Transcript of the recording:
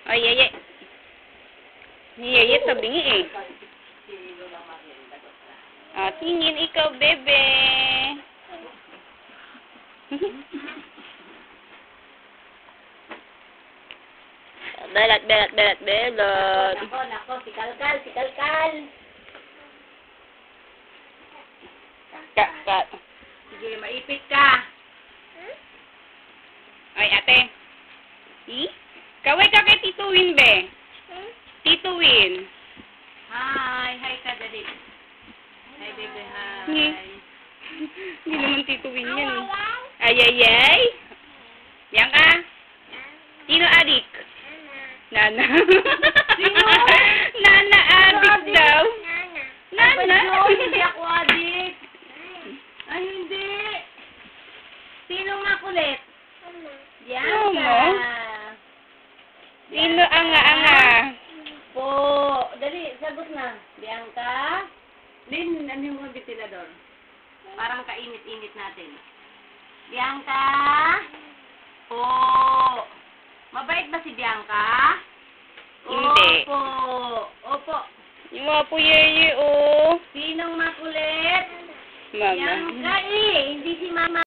O, yeye. Yeye, tabingi eh. O, tingin ikaw, bebe. Belat. Nako, si Kalkal. Kat. Sige, maipit ka. Ay, ate. Kaway ka kay Tito Win, be. Tito Win. Hi ka, dali. Hi, baby, hi. Hindi naman Tito Win yan. Ayayay. Yan ka. Sino adik? Nana. Sino? Nana adik daw. Nana. Hindi ako adik. Ay, hindi. Sino makulit? Bianca. Sino anga-anga? Po. Dali, sagot na. Bianca. Lin, ano yung mga ventilador? Parang kainit-init natin. Bianca. Po. Mabait ba si Bianca? Hindi. Opo. Yung mga po yeye, oh. Sinong makulit? Mama. Bianca eh. Hindi si Mama.